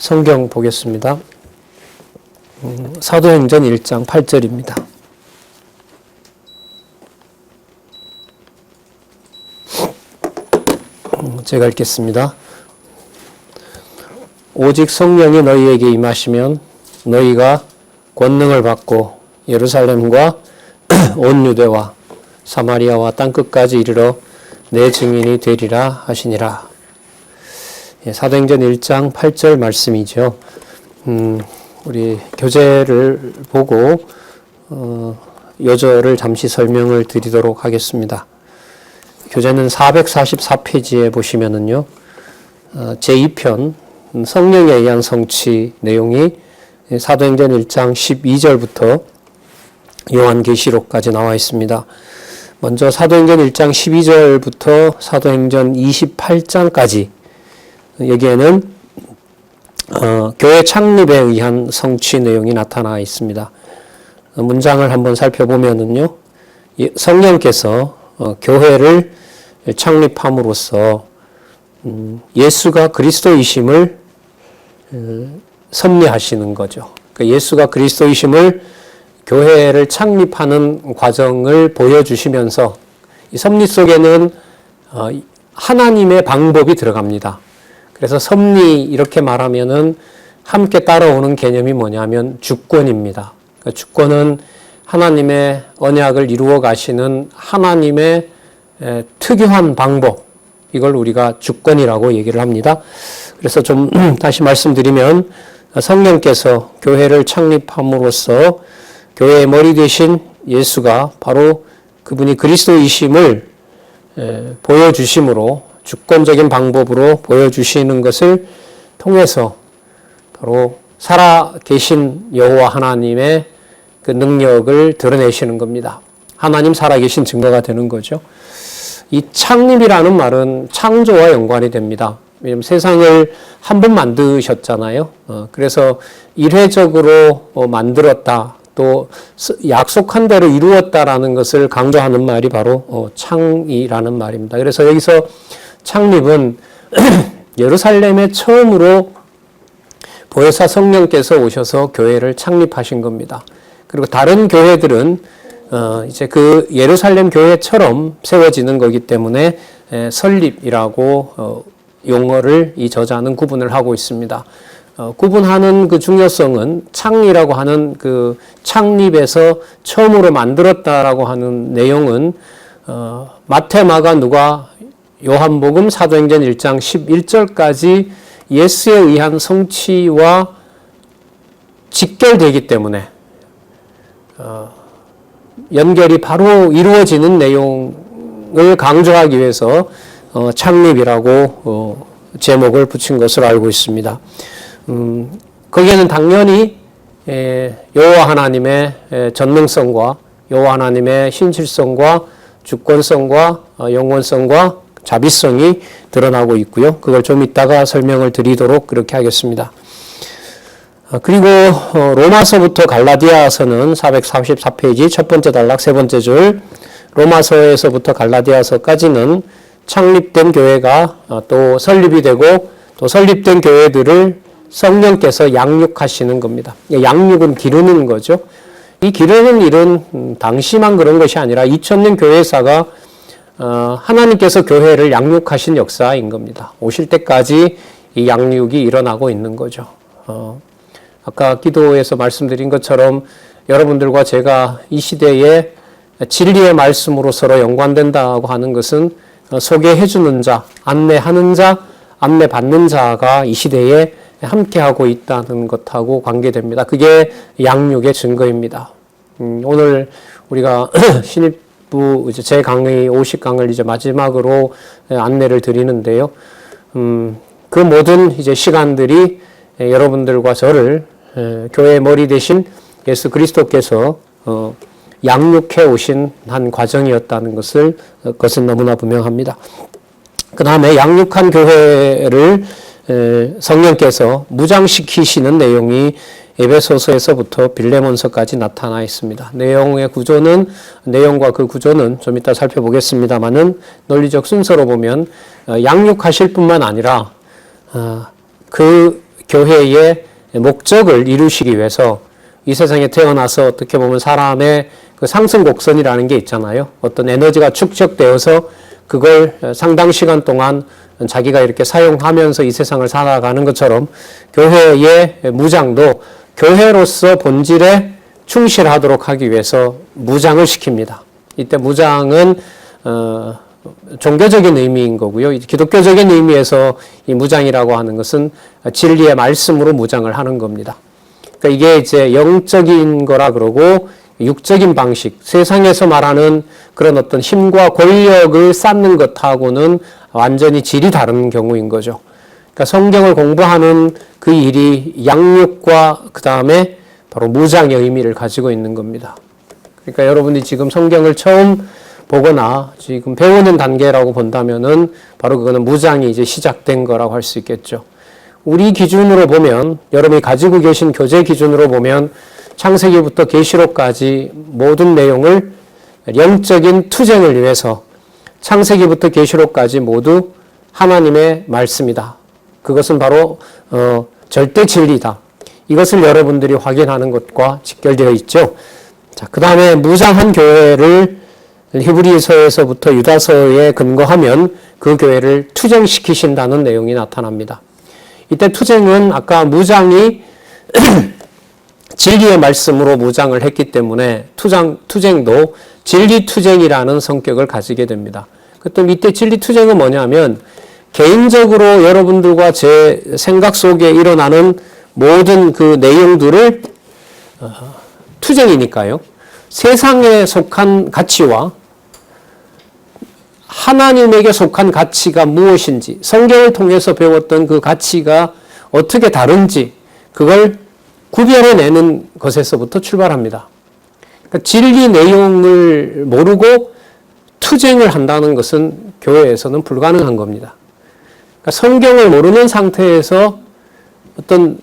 성경 보겠습니다. 사도행전 1장 8절입니다. 제가 읽겠습니다. 오직 성령이 너희에게 임하시면 너희가 권능을 받고 예루살렘과 온 유대와 사마리아와 땅끝까지 이르러 내 증인이 되리라 하시니라. 사도행전 1장 8절 말씀이죠. 우리 교재를 보고 요절을 잠시 설명을 드리도록 하겠습니다. 교재는 444페이지에 보시면은요, 제2편 성령에 의한 성취 내용이 사도행전 1장 12절부터 요한계시록까지 나와 있습니다. 먼저 사도행전 1장 12절부터 사도행전 28장까지 여기에는 교회 창립에 의한 성취 내용이 나타나 있습니다. 문장을 한번 살펴보면은요, 성령께서 교회를 창립함으로써 예수가 그리스도이심을 섭리하시는 거죠. 그러니까 예수가 그리스도이심을 교회를 창립하는 과정을 보여주시면서 이 섭리 속에는 하나님의 방법이 들어갑니다. 그래서 섭리 이렇게 말하면은 함께 따라오는 개념이 뭐냐면 주권입니다. 그러니까 주권은 하나님의 언약을 이루어 가시는 하나님의 특유한 방법, 이걸 우리가 주권이라고 얘기를 합니다. 그래서 좀 다시 말씀드리면 성령께서 교회를 창립함으로써 교회의 머리 되신 예수가 바로 그분이 그리스도이심을 보여주심으로 주권적인 방법으로 보여주시는 것을 통해서 바로 살아계신 여호와 하나님의 그 능력을 드러내시는 겁니다. 하나님 살아계신 증거가 되는 거죠. 이 창립이라는 말은 창조와 연관이 됩니다. 왜냐하면 세상을 한 번 만드셨잖아요. 그래서 일회적으로 만들었다, 또 약속한 대로 이루었다라는 것을 강조하는 말이 바로 창이라는 말입니다. 그래서 여기서 창립은 예루살렘에 처음으로 보혜사 성령께서 오셔서 교회를 창립하신 겁니다. 그리고 다른 교회들은 이제 그 예루살렘 교회처럼 세워지는 거기 때문에 설립이라고 용어를 이 저자는 구분을 하고 있습니다. 구분하는 그 중요성은 창이라고 하는 그 창립에서 처음으로 만들었다라고 하는 내용은 마태, 마가, 누가, 요한복음, 사도행전 1장 11절까지 예수에 의한 성취와 직결되기 때문에 연결이 바로 이루어지는 내용을 강조하기 위해서 창립이라고 제목을 붙인 것으로 알고 있습니다. 거기에는 당연히 여호와 하나님의 전능성과 여호와 하나님의 신실성과 주권성과 영원성과 자비성이 드러나고 있고요. 그걸 좀 이따가 설명을 드리도록 그렇게 하겠습니다. 그리고 로마서부터 갈라디아서는 444페이지 첫 번째 단락 세 번째 줄, 로마서에서부터 갈라디아서까지는 창립된 교회가 또 설립이 되고 또 설립된 교회들을 성령께서 양육하시는 겁니다. 양육은 기르는 거죠. 이 기르는 일은 당시만 그런 것이 아니라 2000년 교회사가 하나님께서 교회를 양육하신 역사인 겁니다. 오실 때까지 이 양육이 일어나고 있는 거죠. 아까 기도에서 말씀드린 것처럼 여러분들과 제가 이 시대에 진리의 말씀으로 서로 연관된다고 하는 것은 소개해주는 자, 안내하는 자, 안내받는 자가 이 시대에 함께하고 있다는 것하고 관계됩니다. 그게 양육의 증거입니다. 오늘 우리가 신입부 이제 제 강의 50강을 이제 마지막으로 안내를 드리는데요. 그 모든 이제 시간들이 여러분들과 저를 교회의 머리 되신 예수 그리스도께서 양육해 오신 한 과정이었다는 것은 너무나 분명합니다. 그 다음에 양육한 교회를 성령께서 무장시키시는 내용이 에베소서에서부터 빌레몬서까지 나타나 있습니다. 내용과 그 구조는 좀 이따 살펴보겠습니다만은 논리적 순서로 보면 양육하실 뿐만 아니라 그 교회의 목적을 이루시기 위해서 이 세상에 태어나서 어떻게 보면 사람의 그 상승 곡선이라는 게 있잖아요. 어떤 에너지가 축적되어서 그걸 상당 시간 동안 자기가 이렇게 사용하면서 이 세상을 살아가는 것처럼 교회의 무장도 교회로서 본질에 충실하도록 하기 위해서 무장을 시킵니다. 이때 무장은 종교적인 의미인 거고요. 기독교적인 의미에서 이 무장이라고 하는 것은 진리의 말씀으로 무장을 하는 겁니다. 그러니까 이게 이제 영적인 거라 그러고 육적인 방식, 세상에서 말하는 그런 어떤 힘과 권력을 쌓는 것하고는 완전히 질이 다른 경우인 거죠. 그러니까 성경을 공부하는 그 일이 양육과 그 다음에 바로 무장의 의미를 가지고 있는 겁니다. 그러니까 여러분이 지금 성경을 처음 보거나 지금 배우는 단계라고 본다면은 바로 그거는 무장이 이제 시작된 거라고 할 수 있겠죠. 우리 기준으로 보면, 여러분이 가지고 계신 교재 기준으로 보면 창세기부터 계시록까지 모든 내용을 영적인 투쟁을 위해서 창세기부터 계시록까지 모두 하나님의 말씀이다. 그것은 바로 절대 진리다. 이것을 여러분들이 확인하는 것과 직결되어 있죠. 자, 그 다음에 무장한 교회를 히브리서에서부터 유다서에 근거하면 그 교회를 투쟁시키신다는 내용이 나타납니다. 이때 투쟁은 아까 무장이 진리의 말씀으로 무장을 했기 때문에 투쟁도 진리투쟁이라는 성격을 가지게 됩니다. 또 이때 진리투쟁은 뭐냐면 개인적으로 여러분들과 제 생각 속에 일어나는 모든 그 내용들을 투쟁이니까요. 세상에 속한 가치와 하나님에게 속한 가치가 무엇인지, 성경을 통해서 배웠던 그 가치가 어떻게 다른지 그걸 구별해내는 것에서부터 출발합니다. 그러니까 진리 내용을 모르고 투쟁을 한다는 것은 교회에서는 불가능한 겁니다. 그러니까 성경을 모르는 상태에서 어떤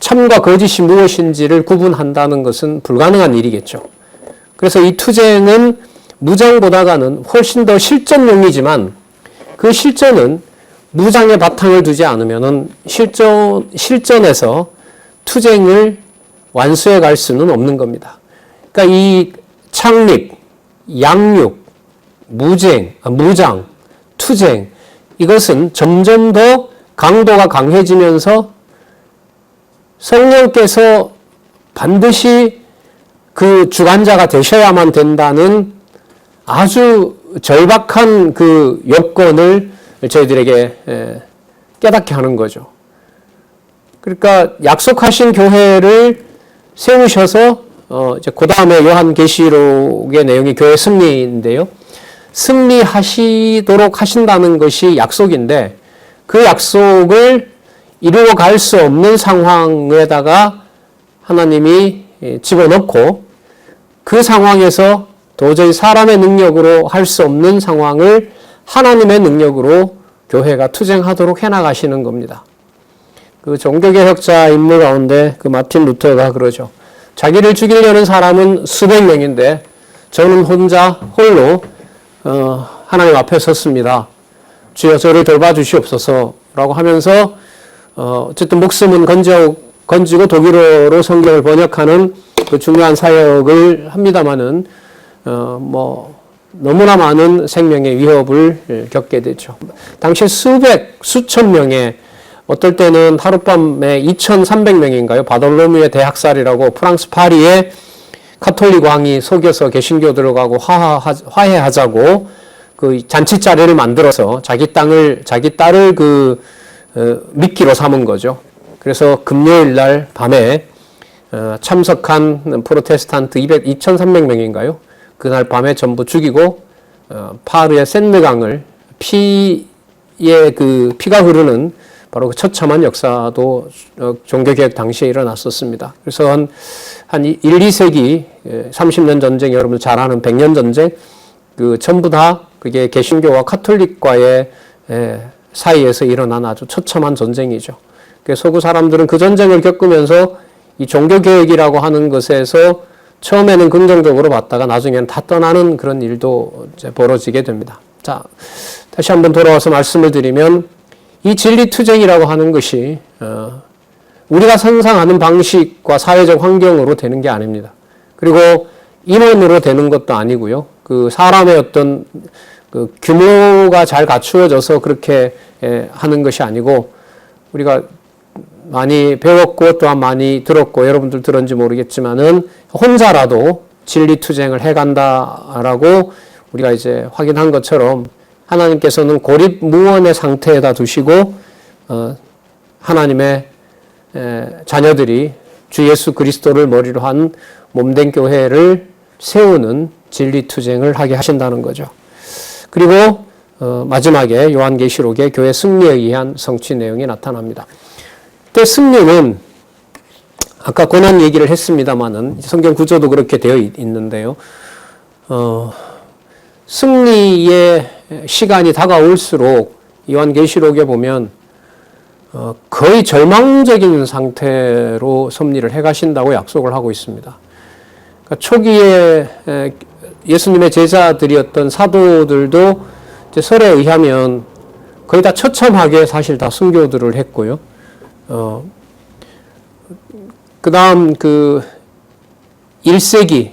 참과 거짓이 무엇인지를 구분한다는 것은 불가능한 일이겠죠. 그래서 이 투쟁은 무장보다는 훨씬 더 실전용이지만 그 실전은 무장의 바탕을 두지 않으면은 실전에서 투쟁을 완수해 갈 수는 없는 겁니다. 그러니까 이 창립, 양육, 무장, 투쟁, 이것은 점점 더 강도가 강해지면서 성령께서 반드시 그 주관자가 되셔야만 된다는 아주 절박한 그 요건을 저희들에게 깨닫게 하는 거죠. 그러니까 약속하신 교회를 세우셔서 이제 그 다음에 요한계시록의 내용이 교회 승리인데요. 승리하시도록 하신다는 것이 약속인데 그 약속을 이루어 갈 수 없는 상황에다가 하나님이 집어넣고 그 상황에서 도저히 사람의 능력으로 할 수 없는 상황을 하나님의 능력으로 교회가 투쟁하도록 해나가시는 겁니다. 그 종교개혁자 인물 가운데 그 마틴 루터가 그러죠. 자기를 죽이려는 사람은 수백 명인데 저는 홀로 하나님 앞에 섰습니다. 주여 저를 돌봐주시옵소서 라고 하면서 어쨌든 목숨은 건지고 독일어로 성경을 번역하는 그 중요한 사역을 합니다마는 너무나 많은 생명의 위협을 겪게 되죠. 당시 수천 명의 어떨 때는 하룻밤에 2,300명인가요? 바돌로뮤의 대학살이라고 프랑스 파리에 카톨릭 왕이 속여서 개신교 들어가고 화해하자고 그 잔치 자리를 만들어서 자기 딸을 미끼로 삼은 거죠. 그래서 금요일 날 밤에 참석한 프로테스탄트 2,300명인가요? 그날 밤에 전부 죽이고 파르의 샌드강을 피가 흐르는 바로 그 처참한 역사도 종교개혁 당시에 일어났었습니다. 그래서 한 1, 2세기 30년 전쟁, 여러분 잘 아는 100년 전쟁, 전부 다 그게 개신교와 카톨릭과의 사이에서 일어난 아주 처참한 전쟁이죠. 서구 사람들은 그 전쟁을 겪으면서 이 종교개혁이라고 하는 것에서 처음에는 긍정적으로 봤다가 나중에는 다 떠나는 그런 일도 이제 벌어지게 됩니다. 자, 다시 한번 돌아와서 말씀을 드리면 이 진리투쟁이라고 하는 것이 우리가 상상하는 방식과 사회적 환경으로 되는 게 아닙니다. 그리고 인원으로 되는 것도 아니고요. 그 사람의 어떤 그 규모가 잘 갖추어져서 그렇게 하는 것이 아니고, 우리가 많이 배웠고 또한 많이 들었고, 여러분들 들었는지 모르겠지만은 혼자라도 진리투쟁을 해간다라고 우리가 이제 확인한 것처럼, 하나님께서는 고립무원의 상태에다 두시고 하나님의 자녀들이 주 예수 그리스도를 머리로 한 몸된 교회를 세우는 진리투쟁을 하게 하신다는 거죠. 그리고 마지막에 요한계시록의 교회 승리에 의한 성취 내용이 나타납니다. 그때 승리는 아까 고난 얘기를 했습니다마는 성경 구조도 그렇게 되어 있는데요. 승리의 시간이 다가올수록 요한계시록에 보면 거의 절망적인 상태로 섭리를 해가신다고 약속을 하고 있습니다. 그러니까 초기에 예수님의 제자들이었던 사도들도 이제 설에 의하면 거의 다 처참하게 사실 다 순교들을 했고요. 그 다음 그 1세기,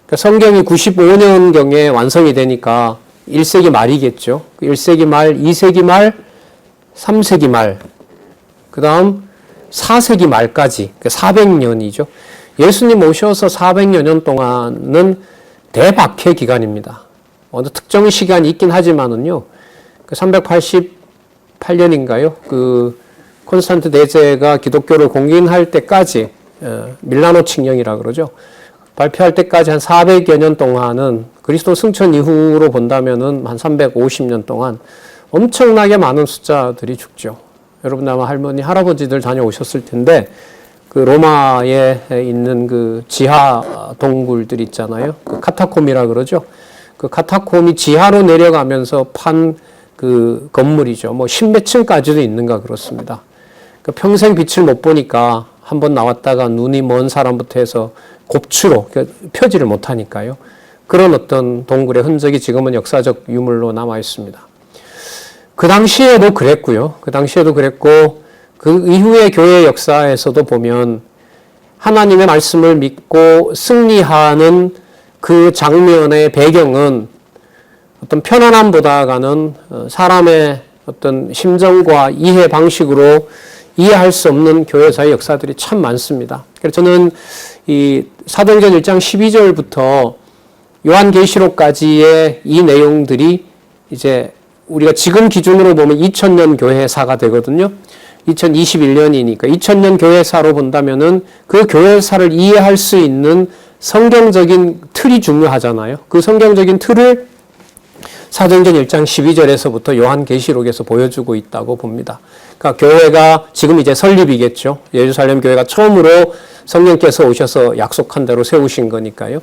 그러니까 성경이 95년경에 완성이 되니까 1세기 말이겠죠. 1세기 말, 2세기 말, 3세기 말, 그 다음 4세기 말까지, 400년이죠. 예수님 오셔서 400여 년 동안은 대박해 기간입니다. 어느 특정 시간이 있긴 하지만은요, 388년인가요? 그 콘스탄트 대제가 기독교를 공인할 때까지, 밀라노 칙령이라 그러죠. 발표할 때까지 한 400여 년 동안은, 그리스도 승천 이후로 본다면은 한 350년 동안 엄청나게 많은 숫자들이 죽죠. 여러분 아마 할머니, 할아버지들 다녀오셨을 텐데, 그 로마에 있는 그 지하 동굴들 있잖아요. 그 카타콤이라 그러죠. 그 카타콤이 지하로 내려가면서 판 그 건물이죠. 뭐 십몇 층까지도 있는가 그렇습니다. 그 평생 빛을 못 보니까 한번 나왔다가 눈이 먼 사람부터 해서 곱추로 펴지를 못하니까요. 그런 어떤 동굴의 흔적이 지금은 역사적 유물로 남아 있습니다. 그 당시에도 그랬고요. 그 당시에도 그랬고, 그 이후의 교회 역사에서도 보면 하나님의 말씀을 믿고 승리하는 그 장면의 배경은 어떤 편안함보다가는 사람의 어떤 심정과 이해 방식으로 이해할 수 없는 교회사의 역사들이 참 많습니다. 그래서 저는 이 사도행전 1장 12절부터 요한계시록까지의 이 내용들이 이제 우리가 지금 기준으로 보면 2000년 교회사가 되거든요. 2021년이니까 2000년 교회사로 본다면은 그 교회사를 이해할 수 있는 성경적인 틀이 중요하잖아요. 그 성경적인 틀을 사도행전 1장 12절에서부터 요한계시록에서 보여주고 있다고 봅니다. 그러니까 교회가 지금 이제 설립이겠죠. 예루살렘 교회가 처음으로 성령께서 오셔서 약속한 대로 세우신 거니까요.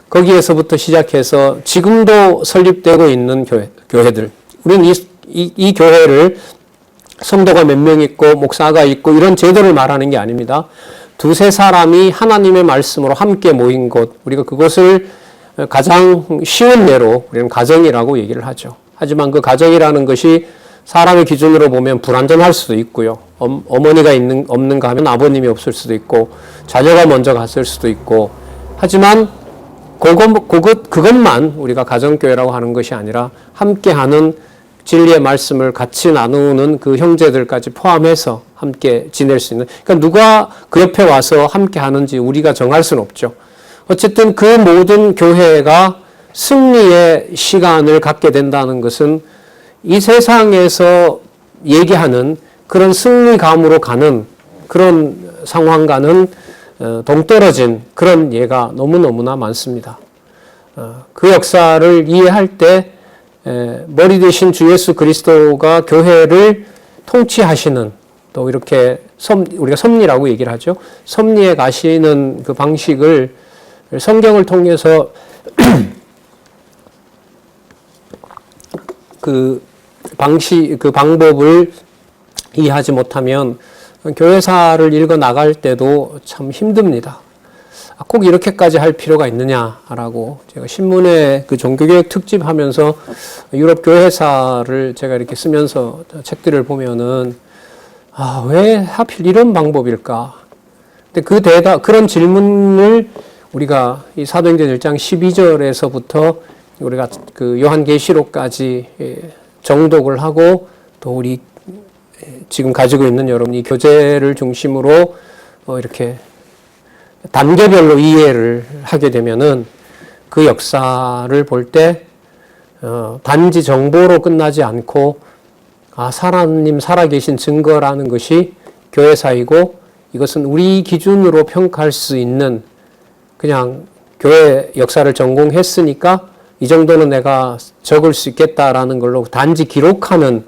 거기에서부터 시작해서 지금도 설립되고 있는 교회들. 우리는 이 교회를 성도가 몇 명 있고 목사가 있고 이런 제도를 말하는 게 아닙니다. 두세 사람이 하나님의 말씀으로 함께 모인 곳, 우리가 그것을 가장 쉬운 예로 우리는 가정이라고 얘기를 하죠. 하지만 그 가정이라는 것이 사람의 기준으로 보면 불완전할 수도 있고요. 어머니가 없는가 하면 아버님이 없을 수도 있고, 자녀가 먼저 갔을 수도 있고, 하지만 그것만 우리가 가정교회라고 하는 것이 아니라 함께하는 진리의 말씀을 같이 나누는 그 형제들까지 포함해서 함께 지낼 수 있는, 그러니까 누가 그 옆에 와서 함께 하는지 우리가 정할 수는 없죠. 어쨌든 그 모든 교회가 승리의 시간을 갖게 된다는 것은 이 세상에서 얘기하는 그런 승리감으로 가는 그런 상황과는 동떨어진 그런 예가 너무너무나 많습니다. 그 역사를 이해할 때 머리 대신 주 예수 그리스도가 교회를 통치하시는, 또 이렇게 우리가 섭리라고 얘기를 하죠. 섭리에 가시는 그 방식을 성경을 통해서 그 방법을 이해하지 못하면 교회사를 읽어 나갈 때도 참 힘듭니다. 꼭 이렇게까지 할 필요가 있느냐라고 제가 신문에 그 종교개혁 특집 하면서 유럽 교회사를 제가 이렇게 쓰면서 책들을 보면은 왜 하필 이런 방법일까? 근데 그런 질문을 우리가 이 사도행전 1장 12절에서부터 우리가 그 요한계시록까지 정독을 하고 또 우리 지금 가지고 있는 여러분이 교재를 중심으로 이렇게 단계별로 이해를 하게 되면은 그 역사를 볼 때 단지 정보로 끝나지 않고 하나님 살아계신 증거라는 것이 교회사이고 이것은 우리 기준으로 평가할 수 있는 그냥 교회 역사를 전공했으니까 이 정도는 내가 적을 수 있겠다라는 걸로 단지 기록하는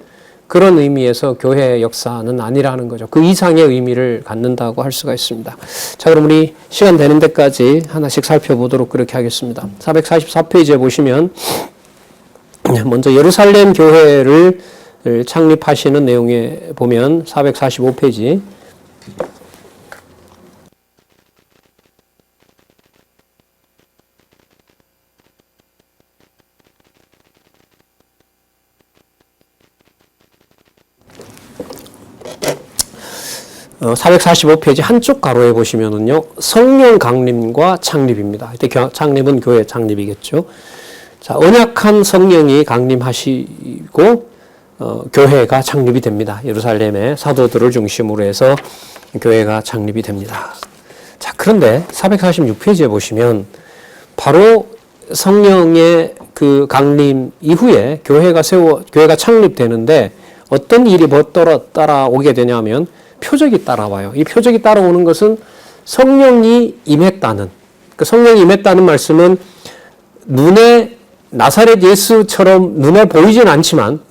그런 의미에서 교회 역사는 아니라는 거죠. 그 이상의 의미를 갖는다고 할 수가 있습니다. 자, 그럼 우리 시간 되는 데까지 하나씩 살펴보도록 그렇게 하겠습니다. 444페이지에 보시면 먼저 예루살렘 교회를 창립하시는 내용에 보면 445페이지 445페이지 한쪽 가로에 보시면은요, 성령 강림과 창립입니다. 이때 창립은 교회 창립이겠죠. 자, 언약한 성령이 강림하시고, 교회가 창립이 됩니다. 예루살렘의 사도들을 중심으로 해서 교회가 창립이 됩니다. 자, 그런데 446페이지에 보시면, 바로 성령의 그 강림 이후에 교회가 창립되는데, 어떤 일이 따라오게 되냐면, 표적이 따라와요. 이 표적이 따라오는 것은 성령이 임했다는, 그 성령이 임했다는 말씀은 눈에 나사렛 예수처럼 눈에 보이진 않지만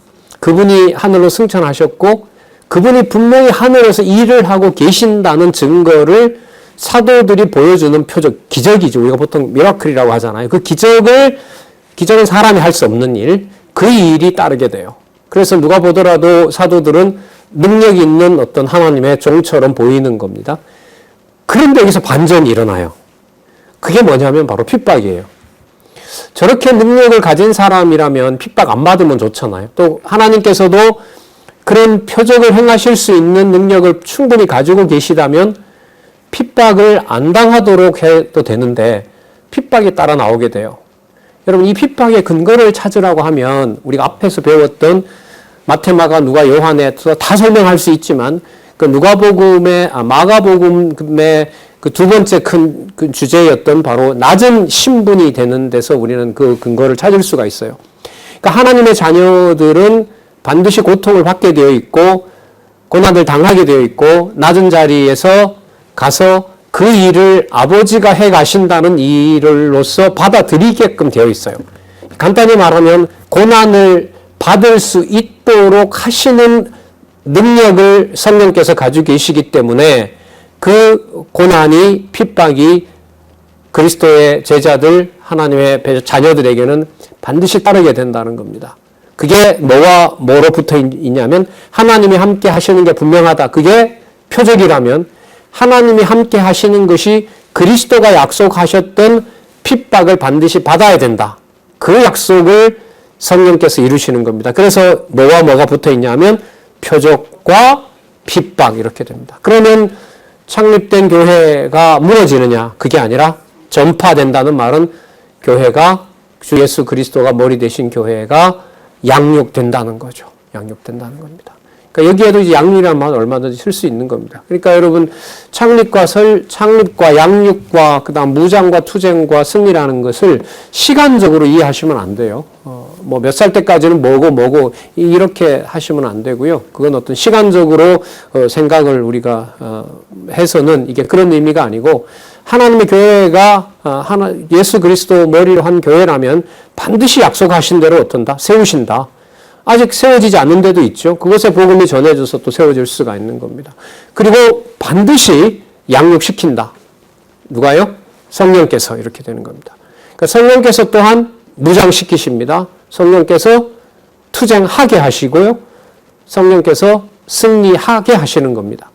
그분이 하늘로 승천하셨고 그분이 분명히 하늘에서 일을 하고 계신다는 증거를 사도들이 보여주는 표적, 기적이죠. 우리가 보통 미라클이라고 하잖아요. 그 기적은 사람이 할 수 없는 일, 그 일이 따르게 돼요. 그래서 누가 보더라도 사도들은 능력이 있는 어떤 하나님의 종처럼 보이는 겁니다. 그런데 여기서 반전이 일어나요. 그게 뭐냐면 바로 핍박이에요. 저렇게 능력을 가진 사람이라면 핍박 안 받으면 좋잖아요. 또 하나님께서도 그런 표적을 행하실 수 있는 능력을 충분히 가지고 계시다면 핍박을 안 당하도록 해도 되는데 핍박이 따라 나오게 돼요. 여러분, 이 핍박의 근거를 찾으라고 하면 우리가 앞에서 배웠던 마태, 마가, 누가, 요한에서 다 설명할 수 있지만 그 마가복음의 그 두 번째 큰 그 주제였던 바로 낮은 신분이 되는 데서 우리는 그 근거를 찾을 수가 있어요. 그러니까 하나님의 자녀들은 반드시 고통을 받게 되어 있고 고난을 당하게 되어 있고 낮은 자리에서 가서 그 일을 아버지가 해 가신다는 일로서 받아들이게끔 되어 있어요. 간단히 말하면 고난을 받을 수 있도록 하시는 능력을 성령께서 가지고 계시기 때문에 그 고난이, 핍박이 그리스도의 제자들, 하나님의 자녀들에게는 반드시 따르게 된다는 겁니다. 그게 뭐와 뭐로 붙어 있냐면 하나님이 함께 하시는 게 분명하다. 그게 표적이라면 하나님이 함께 하시는 것이 그리스도가 약속하셨던 핍박을 반드시 받아야 된다. 그 약속을 성령께서 이루시는 겁니다. 그래서 뭐와 뭐가 붙어 있냐면 표적과 핍박 이렇게 됩니다. 그러면 창립된 교회가 무너지느냐? 그게 아니라 전파된다는 말은 교회가 주 예수 그리스도가 머리 되신 교회가 양육된다는 거죠. 양육된다는 겁니다. 그러니까 여기에도 이제 양육이라는 말 얼마든지 쓸 수 있는 겁니다. 그러니까 여러분 창립과 양육과 그다음 무장과 투쟁과 승리라는 것을 시간적으로 이해하시면 안 돼요. 뭐 몇 살 때까지는 뭐고 이렇게 하시면 안 되고요. 그건 어떤 시간적으로 생각을 우리가 해서는 이게 그런 의미가 아니고 하나님의 교회가 예수 그리스도 머리로 한 교회라면 반드시 약속하신 대로 어떤다? 세우신다. 아직 세워지지 않는 데도 있죠. 그것의 복음이 전해져서 또 세워질 수가 있는 겁니다. 그리고 반드시 양육시킨다. 누가요? 성령께서 이렇게 되는 겁니다. 그러니까 성령께서 또한 무장시키십니다. 성령께서 투쟁하게 하시고요. 성령께서 승리하게 하시는 겁니다.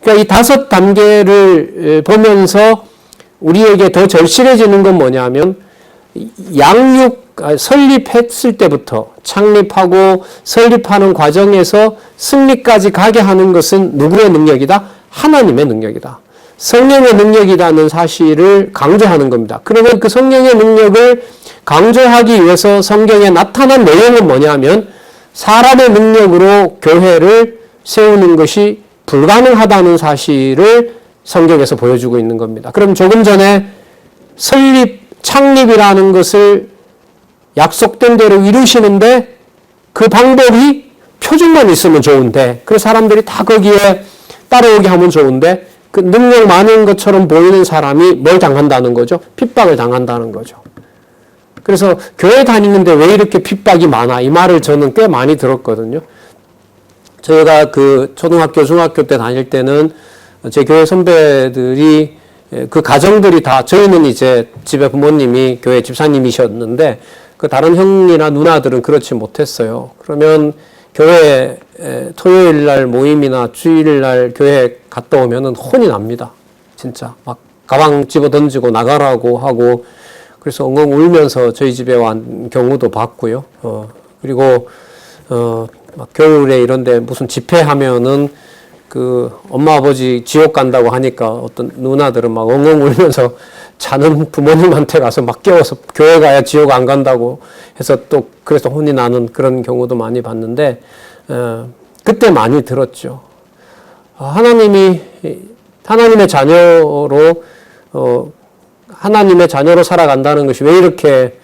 그러니까 이 5 단계를 보면서 우리에게 더 절실해지는 건 뭐냐면 설립했을 때부터 창립하고 설립하는 과정에서 승리까지 가게 하는 것은 누구의 능력이다? 하나님의 능력이다. 성령의 능력이라는 사실을 강조하는 겁니다. 그러면 그 성령의 능력을 강조하기 위해서 성경에 나타난 내용은 뭐냐면 사람의 능력으로 교회를 세우는 것이 불가능하다는 사실을 성경에서 보여주고 있는 겁니다. 그럼 조금 전에 창립이라는 것을 약속된 대로 이루시는데 그 방법이 표준만 있으면 좋은데 그 사람들이 다 거기에 따라오게 하면 좋은데 그 능력 많은 것처럼 보이는 사람이 뭘 당한다는 거죠? 핍박을 당한다는 거죠. 그래서 교회 다니는데 왜 이렇게 핍박이 많아? 이 말을 저는 꽤 많이 들었거든요. 저희가 그 초등학교, 중학교 때 다닐 때는 제 교회 선배들이 그 가정들이 다 저희는 이제 집에 부모님이 교회 집사님이셨는데 그 다른 형이나 누나들은 그렇지 못했어요. 그러면 교회 토요일 날 모임이나 주일 날 교회 갔다 오면은 혼이 납니다. 진짜 막 가방 집어 던지고 나가라고 하고 그래서 엉엉 울면서 저희 집에 온 경우도 봤고요. 그리고 막 겨울에 이런데 무슨 집회하면은 그 엄마 아버지 지옥 간다고 하니까 어떤 누나들은 막 엉엉 울면서 자는 부모님한테 가서 막 깨워서 교회 가야 지옥 안 간다고 해서 또 그래서 혼이 나는 그런 경우도 많이 봤는데 그때 많이 들었죠. 하나님의 자녀로 하나님의 자녀로 살아간다는 것이 왜 이렇게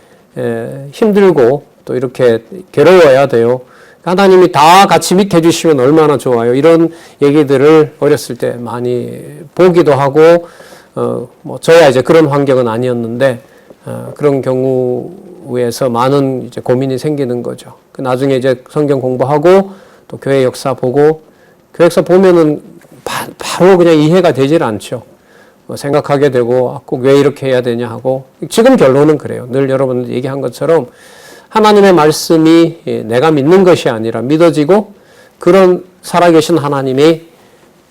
힘들고 또 이렇게 괴로워야 돼요? 하나님이 다 같이 믿게 해주시면 얼마나 좋아요. 이런 얘기들을 어렸을 때 많이 보기도 하고, 뭐, 저야 이제 그런 환경은 아니었는데, 그런 경우에서 많은 이제 고민이 생기는 거죠. 나중에 이제 성경 공부하고, 또 교회 역사 보고, 교회 역사 보면은 바로 그냥 이해가 되질 않죠. 생각하게 되고, 꼭 왜 이렇게 해야 되냐 하고, 지금 결론은 그래요. 늘 여러분 얘기한 것처럼, 하나님의 말씀이 내가 믿는 것이 아니라 믿어지고 그런 살아계신 하나님이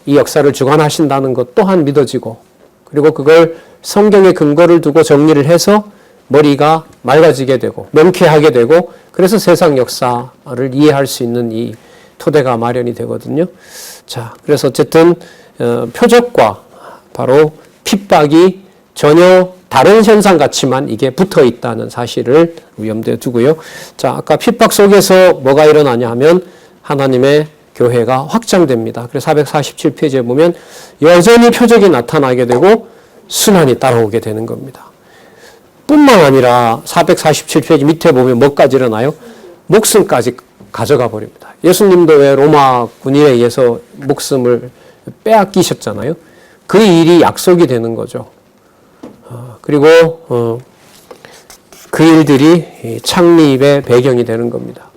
이 역사를 주관하신다는 것 또한 믿어지고 그리고 그걸 성경의 근거를 두고 정리를 해서 머리가 맑아지게 되고 명쾌하게 되고 그래서 세상 역사를 이해할 수 있는 이 토대가 마련이 되거든요. 자, 그래서 어쨌든 표적과 바로 핍박이 전혀 다른 현상 같지만 이게 붙어 있다는 사실을 염두에 두고요. 자, 아까 핍박 속에서 뭐가 일어나냐 하면 하나님의 교회가 확장됩니다. 그래서 447페이지에 보면 여전히 표적이 나타나게 되고 순환이 따라오게 되는 겁니다. 뿐만 아니라 447페이지 밑에 보면 뭐까지 일어나요? 목숨까지 가져가 버립니다. 예수님도 왜 로마 군인에 의해서 목숨을 빼앗기셨잖아요. 그 일이 약속이 되는 거죠. 그리고 그 일들이 창립의 배경이 되는 겁니다.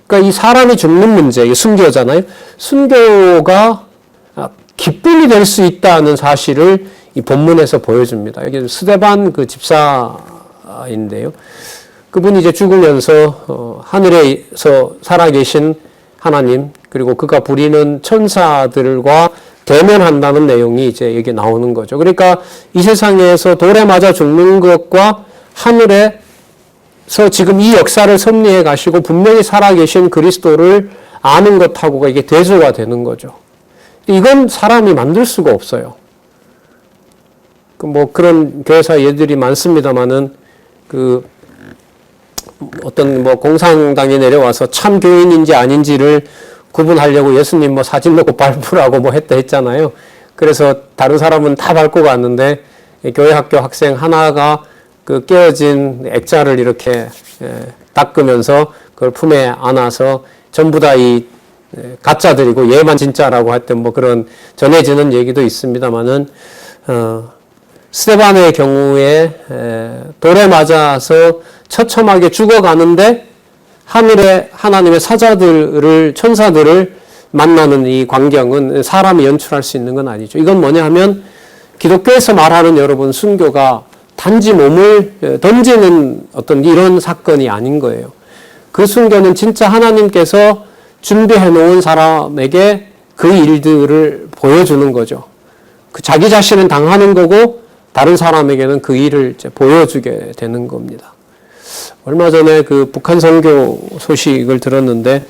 그러니까 이 사람이 죽는 문제, 이게 순교잖아요. 순교가 기쁨이 될 수 있다는 사실을 이 본문에서 보여줍니다. 여기 스데반 그 집사인데요. 그분이 이제 죽으면서 하늘에서 살아계신 하나님 그리고 그가 부리는 천사들과 대면한다는 내용이 이제 여기 나오는 거죠. 그러니까 이 세상에서 돌에 맞아 죽는 것과 하늘에서 지금 이 역사를 섭리해 가시고 분명히 살아계신 그리스도를 아는 것하고가 이게 대조가 되는 거죠. 이건 사람이 만들 수가 없어요. 뭐 그런 교회사 예들이 많습니다만은 그 어떤 뭐 공산당에 내려와서 참 교인인지 아닌지를 구분하려고 예수님 뭐 사진 넣고 밟으라고 뭐 했잖아요. 그래서 다른 사람은 다 밟고 갔는데 교회 학교 학생 하나가 그 깨어진 액자를 이렇게 닦으면서 그걸 품에 안아서 전부 다 이 가짜들이고 얘만 진짜라고 했던 뭐 그런 전해지는 얘기도 있습니다만은 스데반의 경우에 돌에 맞아서 처참하게 죽어가는데 하늘에 하나님의 사자들을 천사들을 만나는 이 광경은 사람이 연출할 수 있는 건 아니죠. 이건 뭐냐 하면 기독교에서 말하는 여러분 순교가 단지 몸을 던지는 어떤 이런 사건이 아닌 거예요. 그 순교는 진짜 하나님께서 준비해 놓은 사람에게 그 일들을 보여주는 거죠. 그 자기 자신은 당하는 거고 다른 사람에게는 그 일을 이제 보여주게 되는 겁니다. 얼마 전에 그 북한 선교 소식을 들었는데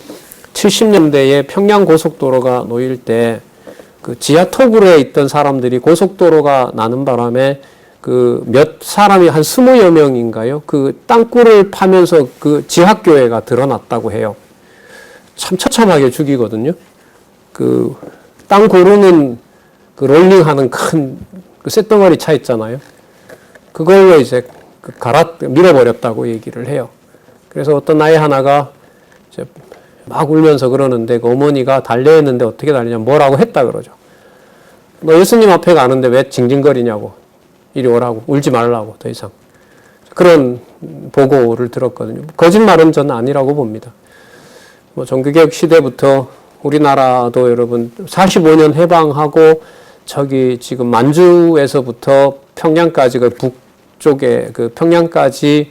70년대에 평양 고속도로가 놓일 때 그 지하 토굴에 있던 사람들이 고속도로가 나는 바람에 그 몇 사람이 한 20여 명인가요? 그 땅굴을 파면서 그 지하교회가 드러났다고 해요. 참 처참하게 죽이거든요. 그 땅 고르는 그 롤링하는 큰 그 쇳덩어리 차 있잖아요. 그걸로 이제 밀어버렸다고 얘기를 해요. 그래서 어떤 아이 하나가 이제 막 울면서 그러는데 그 어머니가 달려있는데 어떻게 달리냐 뭐라고 했다 그러죠. 너 예수님 앞에 가는데 왜 징징거리냐고. 이리 오라고. 울지 말라고 더 이상. 그런 보고를 들었거든요. 거짓말은 저는 아니라고 봅니다. 뭐 종교개혁 시대부터 우리나라도 여러분 45년 해방하고 저기 지금 만주에서부터 평양까지 그 북쪽에 그 평양까지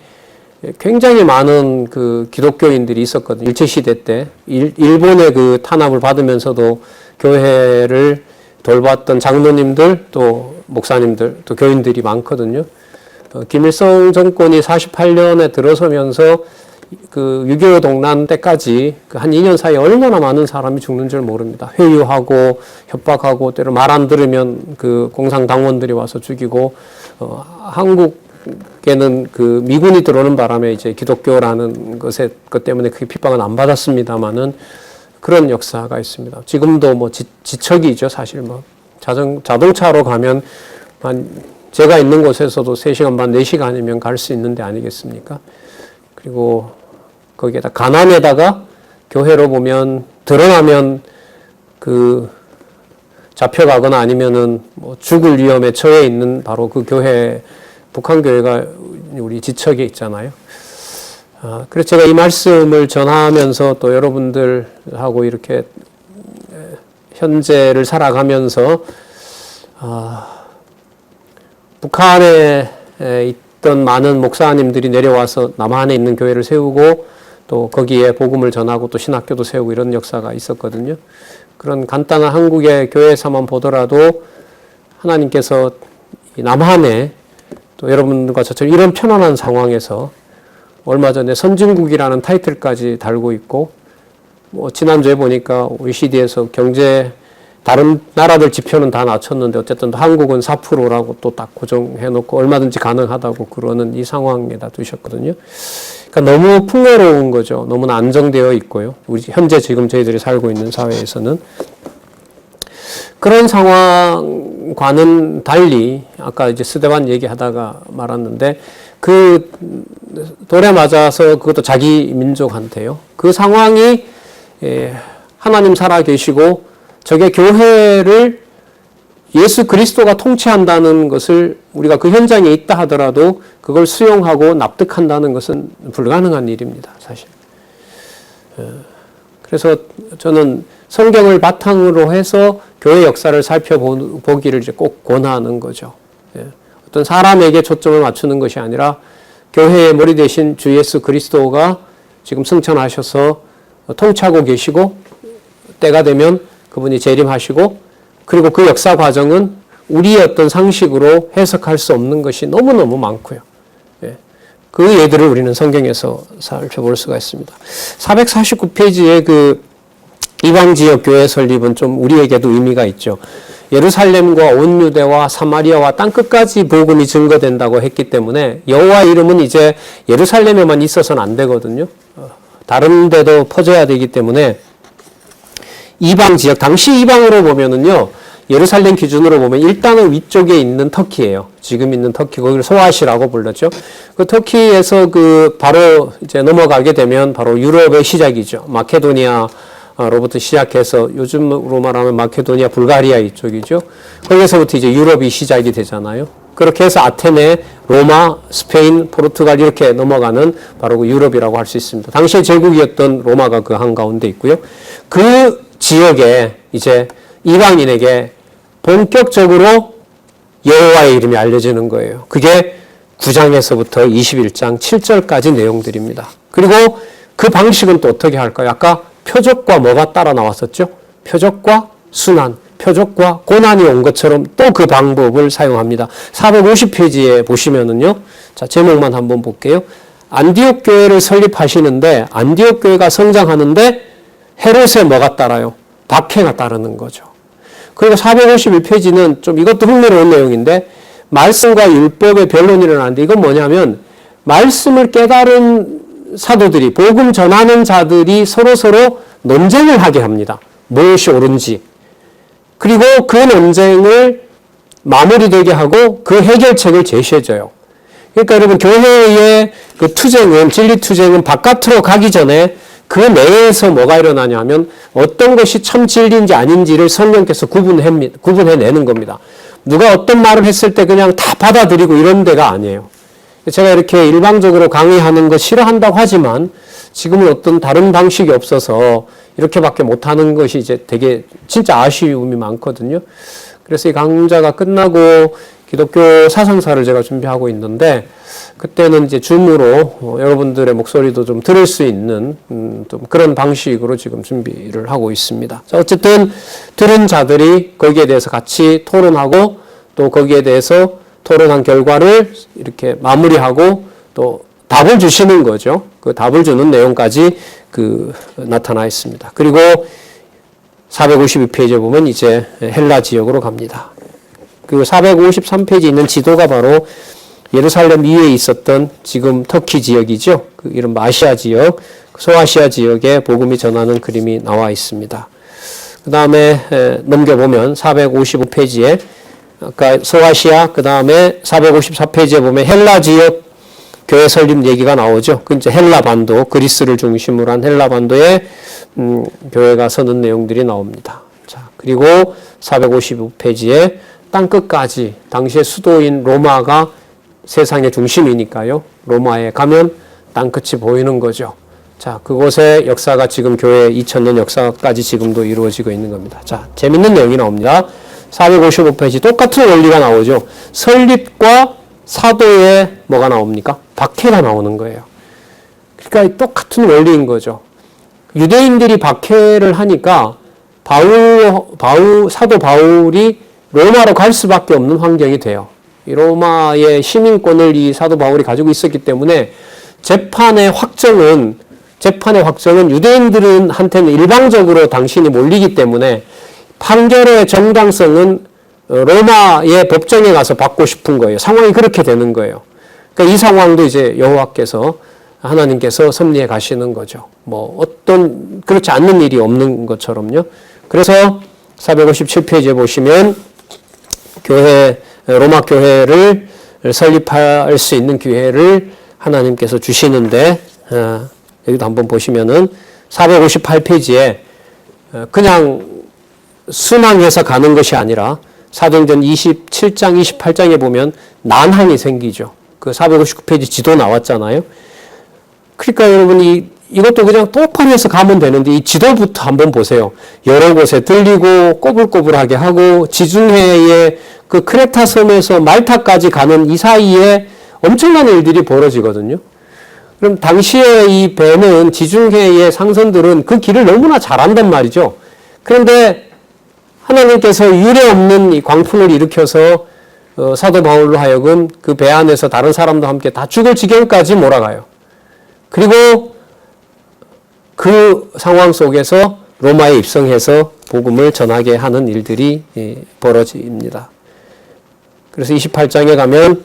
굉장히 많은 그 기독교인들이 있었거든요. 일제시대 때. 일본의 그 탄압을 받으면서도 교회를 돌봤던 장로님들 또 목사님들 또 교인들이 많거든요. 김일성 정권이 48년에 들어서면서 그 6.25 동란 때까지 그 한 2년 사이에 얼마나 많은 사람이 죽는 줄 모릅니다. 회유하고 협박하고 때로 말 안 들으면 그 공산당원들이 와서 죽이고 한국에는 그 미군이 들어오는 바람에 이제 기독교라는 것 때문에 그 핍박은 안 받았습니다만은 그런 역사가 있습니다. 지금도 뭐 지척이죠. 사실 뭐 자동차로 가면 제가 있는 곳에서도 3시간 반, 4시간이면 갈 수 있는 데 아니겠습니까? 그리고 거기에다 가난에다가 교회로 보면 드러나면 그 잡혀가거나 아니면은 뭐 죽을 위험에 처해 있는 바로 그 교회, 북한 교회가 우리 지척에 있잖아요. 그래서 제가 이 말씀을 전하면서 또 여러분들하고 이렇게 현재를 살아가면서 북한에 있던 많은 목사님들이 내려와서 남한에 있는 교회를 세우고 또 거기에 복음을 전하고 또 신학교도 세우고 이런 역사가 있었거든요. 그런 간단한 한국의 교회에서만 보더라도 하나님께서 남한에 또 여러분들과 저처럼 이런 편안한 상황에서 얼마 전에 선진국이라는 타이틀까지 달고 있고 뭐 지난주에 보니까 OECD에서 경제 다른 나라들 지표는 다 낮췄는데 어쨌든 한국은 4%라고 또 딱 고정해놓고 얼마든지 가능하다고 그러는 이 상황에다 두셨거든요. 그러니까 너무 풍요로운 거죠. 너무나 안정되어 있고요. 우리 현재 지금 저희들이 살고 있는 사회에서는 그런 상황과는 달리 아까 이제 스데반 얘기하다가 말았는데 그 돌에 맞아서 그것도 자기 민족한테요. 그 상황이 하나님 살아계시고 저게 교회를 예수 그리스도가 통치한다는 것을 우리가 그 현장에 있다 하더라도 그걸 수용하고 납득한다는 것은 불가능한 일입니다, 사실. 그래서 저는 성경을 바탕으로 해서 교회 역사를 살펴보기를 이제 꼭 권하는 거죠. 어떤 사람에게 초점을 맞추는 것이 아니라 교회의 머리 대신 주 예수 그리스도가 지금 승천하셔서 통치하고 계시고 때가 되면 그분이 재림하시고 그리고 그 역사 과정은 우리의 어떤 상식으로 해석할 수 없는 것이 너무너무 많고요. 그 예들을 우리는 성경에서 살펴볼 수가 있습니다. 449페이지에 그 이방지역 교회 설립은 좀 우리에게도 의미가 있죠. 예루살렘과 온 유대와 사마리아와 땅끝까지 복음이 증거된다고 했기 때문에 여호와 이름은 이제 예루살렘에만 있어서는 안 되거든요. 다른 데도 퍼져야 되기 때문에 이방 지역, 당시 이방으로 보면은요, 예루살렘 기준으로 보면 일단은 위쪽에 있는 터키예요. 지금 있는 터키, 거기를 소아시라고 불렀죠. 그 터키에서 바로 이제 넘어가게 되면 바로 유럽의 시작이죠. 마케도니아로부터 시작해서 요즘으로 말하면 마케도니아, 불가리아 이쪽이죠. 거기서부터 이제 유럽이 시작이 되잖아요. 그렇게 해서 아테네, 로마, 스페인, 포르투갈 이렇게 넘어가는 바로 그 유럽이라고 할 수 있습니다. 당시의 제국이었던 로마가 그 한가운데 있고요. 그 지역에 이제 이방인에게 본격적으로 여호와의 이름이 알려지는 거예요. 그게 9장에서부터 21장 7절까지 내용들입니다. 그리고 그 방식은 또 어떻게 할까요? 아까 표적과 뭐가 따라 나왔었죠? 표적과 순환. 표적과 고난이 온 것처럼 또 그 방법을 사용합니다. 450페이지에 보시면은요. 자, 제목만 한번 볼게요. 안디옥 교회를 설립하시는데 안디옥 교회가 성장하는데 헤롯에 뭐가 따라요? 박해가 따르는 거죠. 그리고 451페이지는 좀 이것도 흥미로운 내용인데 말씀과 율법의 변론이 일어나는데 이건 뭐냐면 말씀을 깨달은 사도들이 복음 전하는 자들이 서로 논쟁을 하게 합니다. 무엇이 옳은지. 그리고 그 논쟁을 마무리되게 하고 그 해결책을 제시해줘요. 그러니까 여러분 교회의 그 투쟁은 진리 투쟁은 바깥으로 가기 전에 그 내에서 뭐가 일어나냐면 어떤 것이 참 진리인지 아닌지를 성령께서 구분해내는 겁니다. 누가 어떤 말을 했을 때 그냥 다 받아들이고 이런 데가 아니에요. 제가 이렇게 일방적으로 강의하는 거 싫어한다고 하지만 지금은 어떤 다른 방식이 없어서 이렇게밖에 못하는 것이 이제 되게 진짜 아쉬움이 많거든요. 그래서 이 강좌가 끝나고 기독교 사상사를 제가 준비하고 있는데 그때는 이제 줌으로 여러분들의 목소리도 좀 들을 수 있는 좀 그런 방식으로 지금 준비를 하고 있습니다. 자, 어쨌든 들은 자들이 거기에 대해서 같이 토론하고 또 거기에 대해서 토론한 결과를 이렇게 마무리하고 또 답을 주시는 거죠. 그 답을 주는 내용까지 나타나 있습니다. 그리고 452페이지에 보면 이제 헬라 지역으로 갑니다. 그 453페이지에 있는 지도가 바로 예루살렘 위에 있었던 지금 터키 지역이죠. 그 이른바 아시아 지역, 소아시아 지역에 복음이 전하는 그림이 나와 있습니다. 그 다음에 넘겨보면 455페이지에 아까 소아시아, 그 다음에 454페이지에 보면 헬라 지역 교회 설립 얘기가 나오죠. 그 이제 헬라 반도, 그리스를 중심으로 한 헬라 반도에 교회가 서는 내용들이 나옵니다. 자, 그리고 455페이지에 땅끝까지 당시의 수도인 로마가 세상의 중심이니까요. 로마에 가면 땅끝이 보이는 거죠. 자, 그곳의 역사가 지금 교회 2000년 역사까지 지금도 이루어지고 있는 겁니다. 자, 재밌는 내용이 나옵니다. 455페이지 똑같은 원리가 나오죠. 설립과 사도에 뭐가 나옵니까? 박해가 나오는 거예요. 그러니까 똑같은 원리인 거죠. 유대인들이 박해를 하니까 사도 바울이 로마로 갈 수밖에 없는 환경이 돼요. 이 로마의 시민권을 이 사도 바울이 가지고 있었기 때문에 재판의 확정은 유대인들한테는 일방적으로 당신이 몰리기 때문에 판결의 정당성은 로마의 법정에 가서 받고 싶은 거예요. 상황이 그렇게 되는 거예요. 그러니까 이 상황도 이제 여호와께서 하나님께서 섭리해 가시는 거죠. 뭐 어떤 그렇지 않는 일이 없는 것처럼요. 그래서 457페이지에 보시면 로마 교회를 설립할 수 있는 기회를 하나님께서 주시는데 여기도 한번 보시면은 458페이지에 그냥 순항해서 가는 것이 아니라 사도행전 27장, 28장에 보면 난항이 생기죠. 그 459페이지 지도 나왔잖아요. 그러니까 여러분 이것도 그냥 똑바로 해서 가면 되는데 이 지도부터 한번 보세요. 여러 곳에 들리고 꼬불꼬불하게 하고 지중해의 그 크레타 섬에서 말타까지 가는 이 사이에 엄청난 일들이 벌어지거든요. 그럼 당시에 이 배는 지중해의 상선들은 그 길을 너무나 잘 안단 말이죠. 그런데 하나님께서 유례없는 이 광풍을 일으켜서 사도 바울로 하여금 그 배 안에서 다른 사람도 함께 다 죽을 지경까지 몰아가요. 그리고 그 상황 속에서 로마에 입성해서 복음을 전하게 하는 일들이 벌어집니다. 그래서 28장에 가면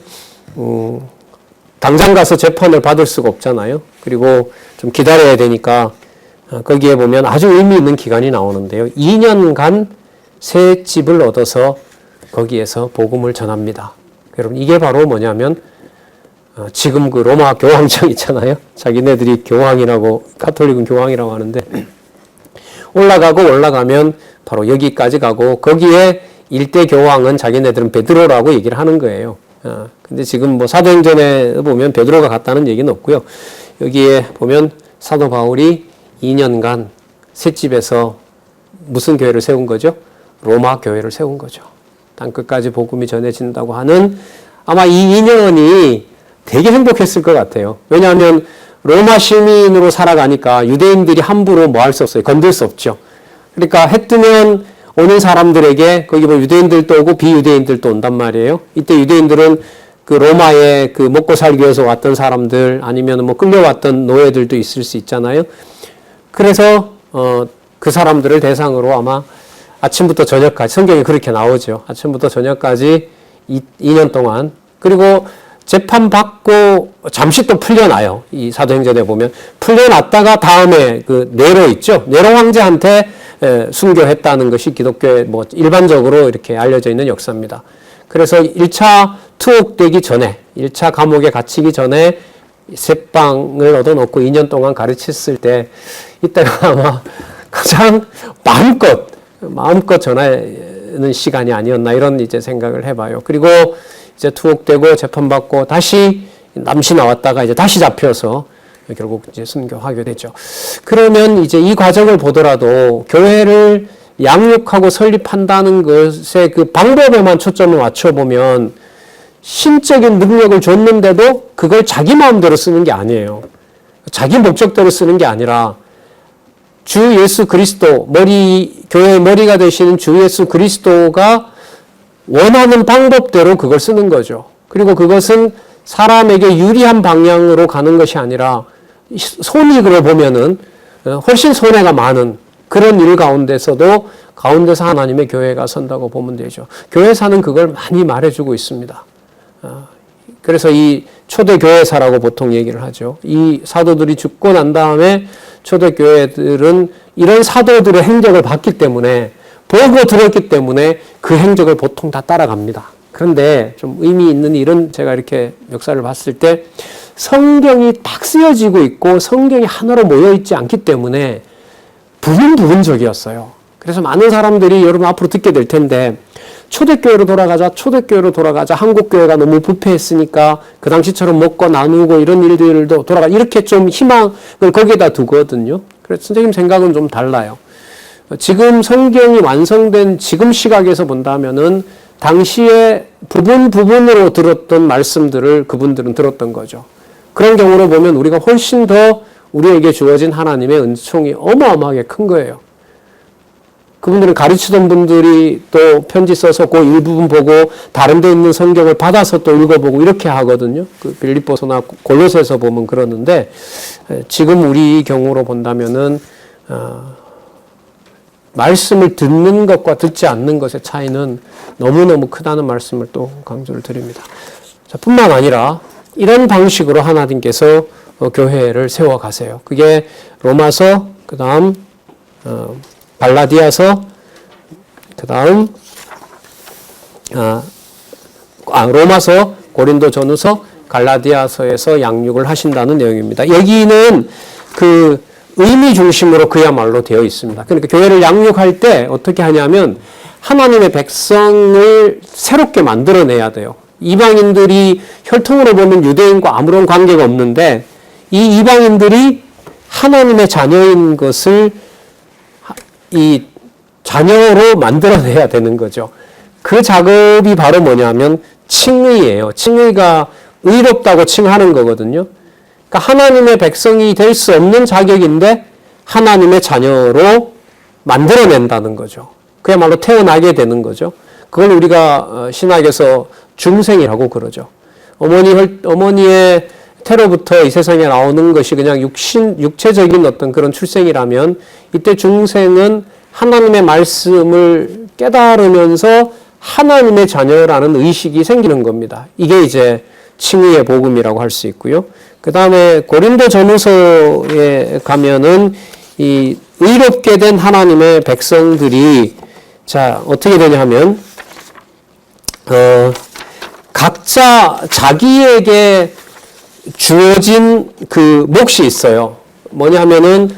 당장 가서 재판을 받을 수가 없잖아요. 그리고 좀 기다려야 되니까 거기에 보면 아주 의미 있는 기간이 나오는데요. 2년간 새 집을 얻어서 거기에서 복음을 전합니다. 여러분 이게 바로 뭐냐면 지금 그 로마 교황청 있잖아요. 자기네들이 교황이라고 가톨릭은 교황이라고 하는데 올라가면 바로 여기까지 가고 거기에 일대 교황은 자기네들은 베드로라고 얘기를 하는 거예요. 근데 지금 뭐 사도행전에 보면 베드로가 갔다는 얘기는 없고요. 여기에 보면 사도 바울이 2년간 셋집에서 무슨 교회를 세운 거죠? 로마 교회를 세운 거죠. 땅끝까지 복음이 전해진다고 하는 아마 이 2년이 되게 행복했을 것 같아요. 왜냐하면 로마 시민으로 살아가니까 유대인들이 함부로 뭐 할 수 없어요. 건들 수 없죠. 그러니까 해 뜨면 오는 사람들에게 거기 뭐 유대인들도 오고 비유대인들도 온단 말이에요. 이때 유대인들은 그 로마에 그 먹고 살기 위해서 왔던 사람들 아니면 뭐 끌려왔던 노예들도 있을 수 있잖아요. 그래서 그 사람들을 대상으로 아마 아침부터 저녁까지 성경에 그렇게 나오죠. 아침부터 저녁까지 2년 동안 그리고 재판받고 잠시 또 풀려나요. 이 사도행전에 보면 풀려났다가 다음에 그 네로 있죠. 네로 황제한테 순교했다는 것이 기독교의 뭐 일반적으로 이렇게 알려져 있는 역사입니다. 그래서 1차 투옥되기 전에 1차 감옥에 갇히기 전에 새빵을 얻어놓고 2년 동안 가르쳤을 때 이때가 아마 가장 마음껏 전하는 시간이 아니었나 이런 이제 생각을 해봐요. 그리고 이제 투옥되고 재판받고 다시 남시 나왔다가 이제 다시 잡혀서 결국 이제 순교하게 되죠. 그러면 이제 이 과정을 보더라도 교회를 양육하고 설립한다는 것의 그 방법에만 초점을 맞춰보면 신적인 능력을 줬는데도 그걸 자기 마음대로 쓰는 게 아니에요. 자기 목적대로 쓰는 게 아니라 주 예수 그리스도, 교회의 머리가 되시는 주 예수 그리스도가 원하는 방법대로 그걸 쓰는 거죠. 그리고 그것은 사람에게 유리한 방향으로 가는 것이 아니라 손익으로 보면은 훨씬 손해가 많은 그런 일 가운데서도 가운데서 하나님의 교회가 선다고 보면 되죠. 교회사는 그걸 많이 말해주고 있습니다. 그래서 이 초대교회사라고 보통 얘기를 하죠. 이 사도들이 죽고 난 다음에 초대교회들은 이런 사도들의 행적을 봤기 때문에 보고 들었기 때문에 그 행적을 보통 다 따라갑니다. 그런데 좀 의미 있는 일은 제가 이렇게 역사를 봤을 때 성경이 딱 쓰여지고 있고 성경이 하나로 모여있지 않기 때문에 부분적이었어요. 그래서 많은 사람들이 여러분 앞으로 듣게 될 텐데 초대교회로 돌아가자. 한국교회가 너무 부패했으니까 그 당시처럼 먹고 나누고 이런 일들도 이렇게 좀 희망을 거기에다 두거든요. 그래서 선생님 생각은 좀 달라요. 지금 성경이 완성된 지금 시각에서 본다면은 당시에 부분으로 들었던 말씀들을 그분들은 들었던 거죠. 그런 경우로 보면 우리가 훨씬 더 우리에게 주어진 하나님의 은총이 어마어마하게 큰 거예요. 그분들은 가르치던 분들이 또 편지 써서 그 일부분 보고 다른 데 있는 성경을 받아서 또 읽어보고 이렇게 하거든요. 그 빌립보서나 골로새서 보면 그러는데 지금 우리 경우로 본다면은 말씀을 듣는 것과 듣지 않는 것의 차이는 너무너무 크다는 말씀을 또 강조를 드립니다. 자, 뿐만 아니라 이런 방식으로 하나님께서 교회를 세워가세요. 그게 로마서, 그 다음 갈라디아서, 그 다음 로마서, 고린도전후서, 갈라디아서에서 양육을 하신다는 내용입니다. 여기는 그 의미 중심으로 그야말로 되어 있습니다. 그러니까 교회를 양육할 때 어떻게 하냐면 하나님의 백성을 새롭게 만들어내야 돼요. 이방인들이 혈통으로 보면 유대인과 아무런 관계가 없는데 이 이방인들이 하나님의 자녀인 것을 이 자녀로 만들어내야 되는 거죠. 그 작업이 바로 뭐냐면 칭의예요. 칭의가 의롭다고 칭하는 거거든요. 그러니까 하나님의 백성이 될 수 없는 자격인데 하나님의 자녀로 만들어낸다는 거죠. 그야말로 태어나게 되는 거죠. 그걸 우리가 신학에서 중생이라고 그러죠. 어머니의 태로부터 이 세상에 나오는 것이 그냥 육체적인 어떤 그런 출생이라면 이때 중생은 하나님의 말씀을 깨달으면서 하나님의 자녀라는 의식이 생기는 겁니다. 이게 이제 칭의의 복음이라고 할 수 있고요. 그 다음에 고린도전후서에 가면은 이 의롭게 된 하나님의 백성들이 자 어떻게 되냐 하면 각자 자기에게 주어진 그 몫이 있어요. 뭐냐 하면은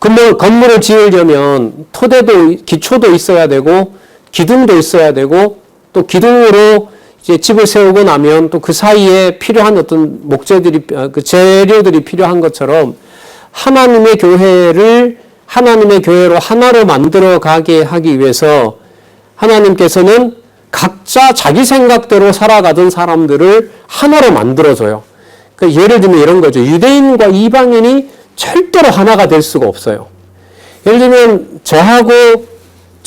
건물을 지으려면 기초도 있어야 되고 기둥도 있어야 되고 또 기둥으로 이제 집을 세우고 나면 또 그 사이에 필요한 어떤 그 재료들이 필요한 것처럼 하나님의 교회로 하나로 만들어 가게 하기 위해서 하나님께서는 각자 자기 생각대로 살아가던 사람들을 하나로 만들어줘요. 그러니까 예를 들면 이런 거죠. 유대인과 이방인이 절대로 하나가 될 수가 없어요. 예를 들면 저하고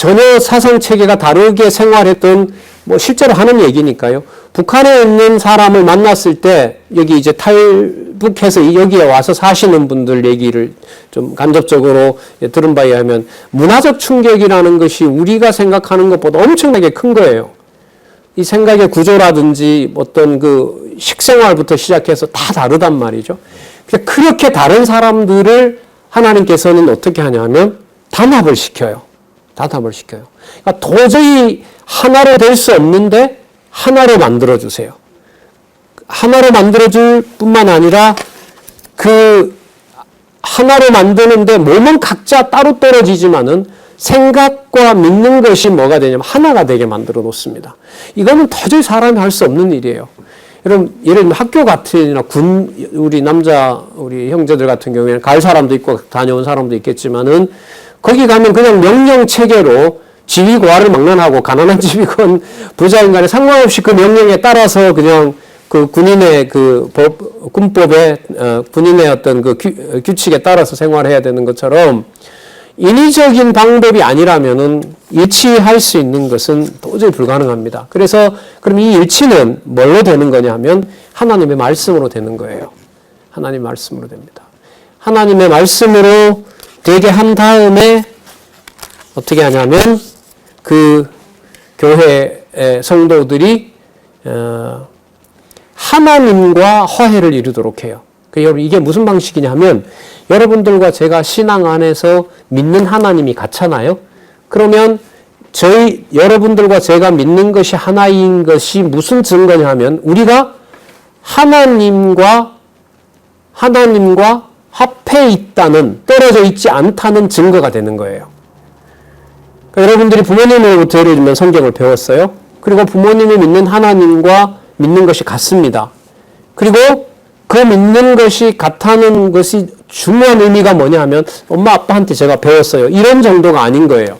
전혀 사상 체계가 다르게 생활했던 뭐 실제로 하는 얘기니까요. 북한에 있는 사람을 만났을 때 여기 이제 탈북해서 여기에 와서 사시는 분들 얘기를 좀 간접적으로 들은 바에 의하면 문화적 충격이라는 것이 우리가 생각하는 것보다 엄청나게 큰 거예요. 이 생각의 구조라든지 어떤 그 식생활부터 시작해서 다 다르단 말이죠. 그렇게 다른 사람들을 하나님께서는 어떻게 하냐면 단합을 시켜요. 단합을 시켜요. 그러니까 도저히 하나로 될 수 없는데 하나로 만들어주세요. 하나로 만들어줄 뿐만 아니라 그 하나로 만드는데 몸은 각자 따로 떨어지지만은 생각과 믿는 것이 뭐가 되냐면 하나가 되게 만들어 놓습니다. 이거는 도저히 사람이 할 수 없는 일이에요. 여러분, 예를 들면 학교 같은이나 우리 우리 형제들 같은 경우에는 갈 사람도 있고 다녀온 사람도 있겠지만은 거기 가면 그냥 명령 체계로 지휘고하를 막론하고 가난한 집이건 부자인 간에 상관없이 그 명령에 따라서 그냥 그 군인의 군법에 군인의 어떤 그 규칙에 따라서 생활해야 되는 것처럼 인위적인 방법이 아니라면은 일치할 수 있는 것은 도저히 불가능합니다. 그래서 그럼 이 일치는 뭘로 되는 거냐 하면 하나님의 말씀으로 되는 거예요. 하나님의 말씀으로 됩니다. 하나님의 말씀으로 되게 한 다음에 어떻게 하냐면 그 교회의 성도들이 하나님과 화해를 이루도록 해요. 여러분 이게 무슨 방식이냐 하면 여러분들과 제가 신앙 안에서 믿는 하나님이 같잖아요. 그러면 여러분들과 제가 믿는 것이 하나인 것이 무슨 증거냐 하면 우리가 하나님과 합해 있다는, 떨어져 있지 않다는 증거가 되는 거예요. 그러니까 여러분들이 부모님으로부터 예를 들면 성경을 배웠어요. 그리고 부모님이 믿는 하나님과 믿는 것이 같습니다. 그리고 그 믿는 것이 같다는 것이 중요한 의미가 뭐냐 하면 엄마 아빠한테 제가 배웠어요. 이런 정도가 아닌 거예요.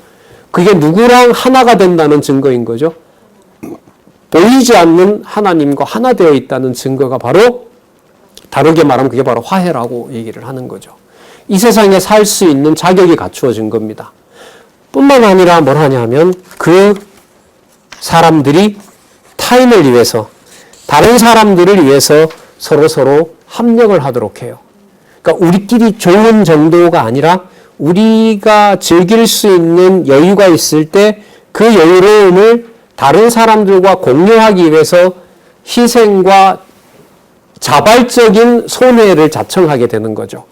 그게 누구랑 하나가 된다는 증거인 거죠. 보이지 않는 하나님과 하나 되어 있다는 증거가 바로, 다르게 말하면 그게 바로 화해라고 얘기를 하는 거죠. 이 세상에 살 수 있는 자격이 갖추어진 겁니다. 뿐만 아니라 뭘 하냐면 그 사람들이 타인을 위해서, 다른 사람들을 위해서 서로 합력을 하도록 해요. 그러니까 우리끼리 좋은 정도가 아니라 우리가 즐길 수 있는 여유가 있을 때 그 여유로움을 다른 사람들과 공유하기 위해서 희생과 자발적인 손해를 자청하게 되는 거죠.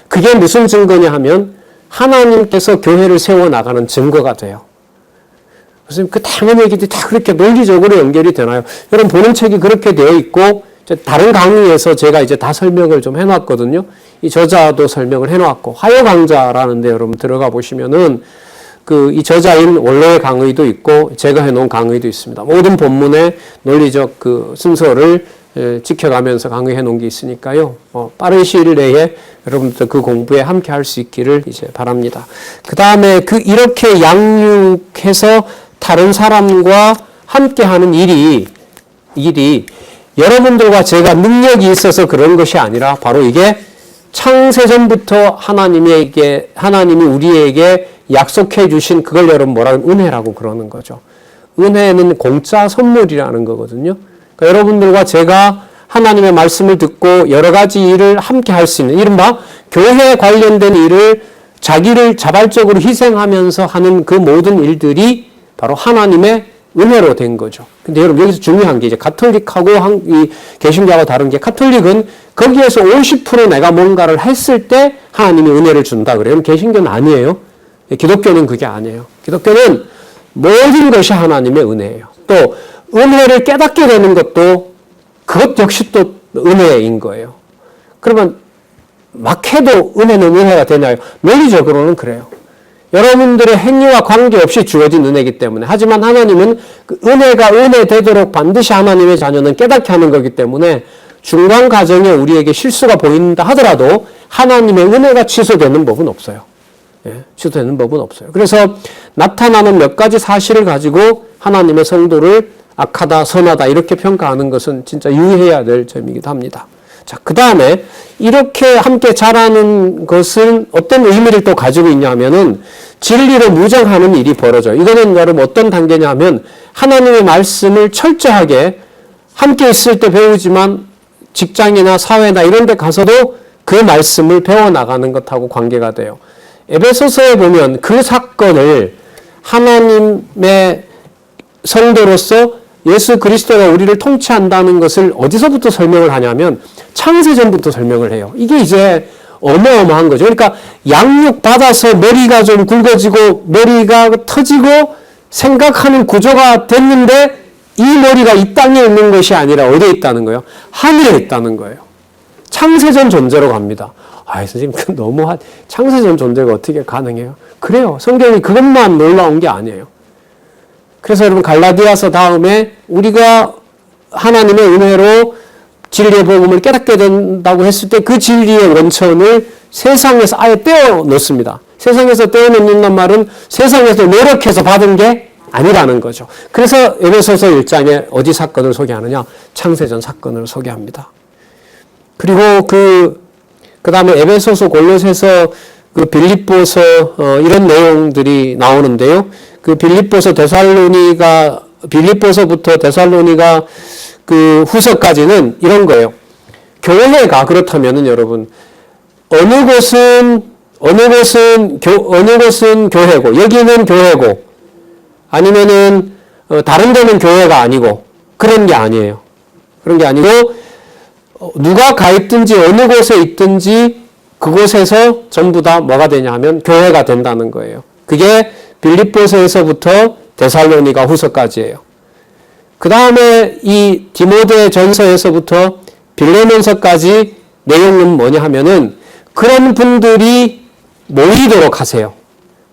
그게 무슨 증거냐 하면 하나님께서 교회를 세워나가는 증거가 돼요. 선생님, 그 다양한 얘기들이 다 그렇게 논리적으로 연결이 되나요? 여러분 보는 책이 그렇게 되어 있고, 다른 강의에서 제가 이제 다 설명을 좀 해놨거든요. 이 저자도 설명을 해놨고, 화요 강좌라는데 여러분 들어가 보시면은 이 저자인 원로의 강의도 있고, 제가 해놓은 강의도 있습니다. 모든 본문의 논리적 그 순서를 지켜가면서 강의해 놓은 게 있으니까요. 빠른 시일 내에 여러분들 그 공부에 함께 할 수 있기를 이제 바랍니다. 그 다음에 이렇게 양육해서 다른 사람과 함께 하는 일이 여러분들과 제가 능력이 있어서 그런 것이 아니라 바로 이게 창세전부터 하나님이 우리에게 약속해 주신 그걸 여러분 뭐라고 은혜라고 그러는 거죠. 은혜는 공짜 선물이라는 거거든요. 그러니까 여러분들과 제가 하나님의 말씀을 듣고 여러 가지 일을 함께 할 수 있는, 이른바 교회에 관련된 일을 자기를 자발적으로 희생하면서 하는 그 모든 일들이 바로 하나님의 은혜로 된 거죠. 근데 여러분 여기서 중요한 게 이제 가톨릭하고 이 개신교하고 다른 게, 가톨릭은 거기에서 50% 내가 뭔가를 했을 때 하나님이 은혜를 준다 그래요. 개신교는 아니에요. 기독교는 그게 아니에요. 기독교는 모든 것이 하나님의 은혜예요. 또 은혜를 깨닫게 되는 것도 그것 역시 또 은혜인 거예요. 그러면 막 해도 은혜는 은혜가 되나요? 논리적으로는 그래요. 여러분들의 행위와 관계없이 주어진 은혜이기 때문에. 하지만 하나님은 그 은혜가 은혜 되도록 반드시 하나님의 자녀는 깨닫게 하는 거기 때문에 중간 과정에 우리에게 실수가 보인다 하더라도 하나님의 은혜가 취소되는 법은 없어요. 취소되는 법은 없어요. 그래서 나타나는 몇 가지 사실을 가지고 하나님의 성도를 악하다, 선하다 이렇게 평가하는 것은 진짜 유의해야 될 점이기도 합니다. 자, 그 다음에 이렇게 함께 자라는 것은 어떤 의미를 또 가지고 있냐면은 진리로 무장하는 일이 벌어져요. 이거는 여러분 어떤 단계냐 하면 하나님의 말씀을 철저하게 함께 있을 때 배우지만 직장이나 사회나 이런 데 가서도 그 말씀을 배워나가는 것하고 관계가 돼요. 에베소서에 보면 그 사건을 하나님의 성도로서 예수 그리스도가 우리를 통치한다는 것을 어디서부터 설명을 하냐면 창세전부터 설명을 해요. 이게 이제 어마어마한 거죠. 그러니까 양육 받아서 머리가 좀 굵어지고 머리가 터지고 생각하는 구조가 됐는데 이 머리가 이 땅에 있는 것이 아니라 어디에 있다는 거예요? 하늘에 있다는 거예요. 창세전 존재로 갑니다. 선생님, 너무 창세전 존재가 어떻게 가능해요? 그래요. 성경이 그것만 놀라운 게 아니에요. 그래서 여러분 갈라디아서 다음에 우리가 하나님의 은혜로 진리의 복음을 깨닫게 된다고 했을 때 그 진리의 원천을 세상에서 아예 떼어 놓습니다. 세상에서 떼어 놓는단 말은 세상에서 노력해서 받은 게 아니라는 거죠. 그래서 에베소서 1장에 어디 사건을 소개하느냐? 창세전 사건을 소개합니다. 그리고 그 다음에 에베소서, 골로새서, 그 빌립보서 이런 내용들이 나오는데요. 그 빌립보서부터 데살로니가 그 후서까지는 이런 거예요. 교회가 그렇다면은 여러분 어느 곳은 교회고 여기는 교회고 아니면은 다른 데는 교회가 아니고 그런 게 아니에요. 그런 게 아니고 누가 가 있든지 어느 곳에 있든지 그곳에서 전부 다 뭐가 되냐 하면 교회가 된다는 거예요. 그게 빌립보서에서부터 데살로니가 후서까지예요. 그 다음에 이 디모데 전서에서부터 빌레몬서까지 내용은 뭐냐 하면은 그런 분들이 모이도록 하세요.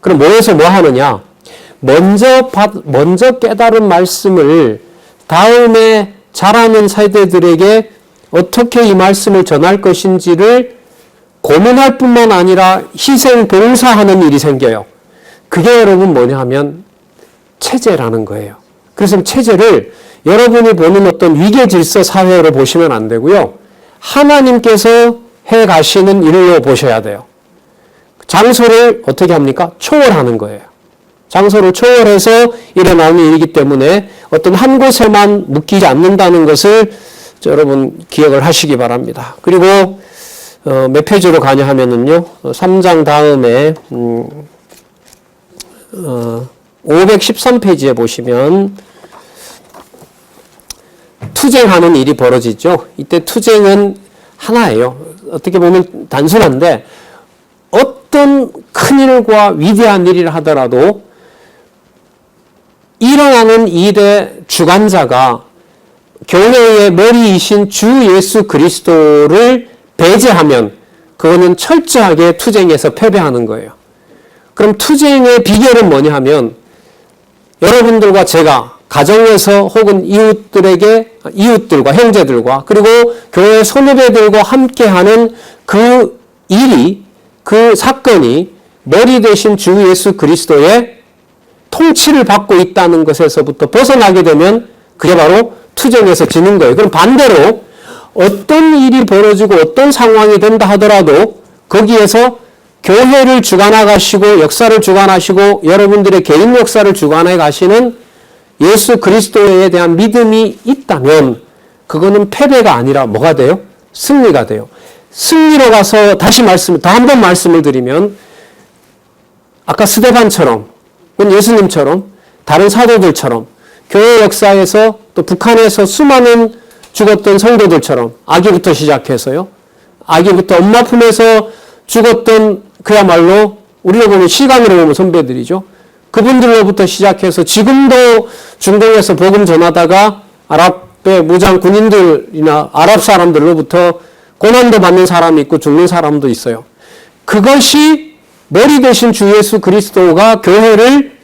그럼 모여서 뭐 하느냐? 먼저 깨달은 말씀을 다음에 자라는 세대들에게 어떻게 이 말씀을 전할 것인지를 고민할 뿐만 아니라 희생 봉사하는 일이 생겨요. 그게 여러분 뭐냐 하면 체제라는 거예요. 그래서 체제를 여러분이 보는 어떤 위계 질서 사회로 보시면 안 되고요. 하나님께서 해 가시는 일로 보셔야 돼요. 장소를 어떻게 합니까? 초월하는 거예요. 장소를 초월해서 일어나는 일이기 때문에 어떤 한 곳에만 묶이지 않는다는 것을 여러분 기억을 하시기 바랍니다. 그리고 몇 페이지로 가냐 하면은요. 3장 다음에 513페이지에 보시면 투쟁하는 일이 벌어지죠. 이때 투쟁은 하나예요. 어떻게 보면 단순한데 어떤 큰 일과 위대한 일이라 하더라도 일어나는 일의 주관자가 교회의 머리이신 주 예수 그리스도를 배제하면 그거는 철저하게 투쟁에서 패배하는 거예요. 그럼 투쟁의 비결은 뭐냐 하면 여러분들과 제가 가정에서 혹은 이웃들과 형제들과 그리고 교회 선후배들과 함께하는 그 일이 그 사건이 머리 대신 주 예수 그리스도의 통치를 받고 있다는 것에서부터 벗어나게 되면 그게 바로 투쟁에서 지는 거예요. 그럼 반대로 어떤 일이 벌어지고 어떤 상황이 된다 하더라도 거기에서 교회를 주관해 가시고 역사를 주관하시고 여러분들의 개인 역사를 주관해 가시는 예수 그리스도에 대한 믿음이 있다면 그거는 패배가 아니라 뭐가 돼요? 승리가 돼요. 승리로 가서 다시 더 한 번 말씀을 드리면 아까 스데반처럼 예수님처럼 다른 사도들처럼 교회 역사에서 또 북한에서 수많은 죽었던 성도들처럼 아기부터 시작해서요. 아기부터 엄마 품에서 죽었던 그야말로 우리로 보면 시간으로 보면 선배들이죠. 그분들로부터 시작해서 지금도 중동에서 복음 전하다가 아랍의 무장 군인들이나 아랍 사람들로부터 고난도 받는 사람이 있고 죽는 사람도 있어요. 그것이 머리 대신 주 예수 그리스도가 교회를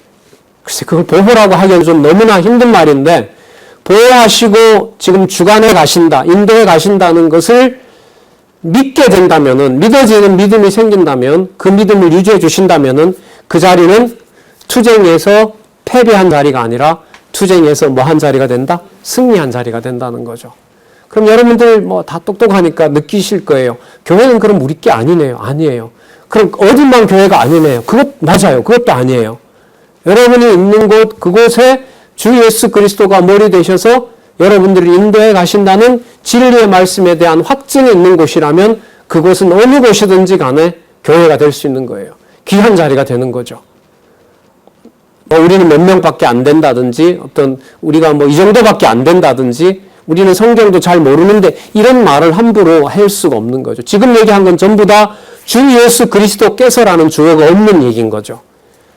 글쎄 그걸 보호라고 하기엔 좀 너무나 힘든 말인데 보호하시고 지금 주관해 가신다, 인도해 가신다는 것을 믿게 된다면은 믿어지는 믿음이 생긴다면 그 믿음을 유지해 주신다면은 그 자리는 투쟁에서 패배한 자리가 아니라 투쟁에서 뭐 한 자리가 된다? 승리한 자리가 된다는 거죠. 그럼 여러분들 뭐 다 똑똑하니까 느끼실 거예요. 교회는 그럼 우리 게 아니네요. 아니에요. 그럼 어딘만 교회가 아니네요. 그것 맞아요. 그것도 아니에요. 여러분이 있는 곳 그곳에 주 예수 그리스도가 머리 되셔서 여러분들을 인도해 가신다는 진리의 말씀에 대한 확증이 있는 곳이라면 그곳은 어느 곳이든지 간에 교회가 될 수 있는 거예요. 귀한 자리가 되는 거죠. 우리는 몇 명밖에 안 된다든지 어떤 우리가 뭐 이 정도밖에 안 된다든지 우리는 성경도 잘 모르는데 이런 말을 함부로 할 수가 없는 거죠. 지금 얘기한 건 전부 다 주 예수 그리스도께서라는 주어가 없는 얘기인 거죠.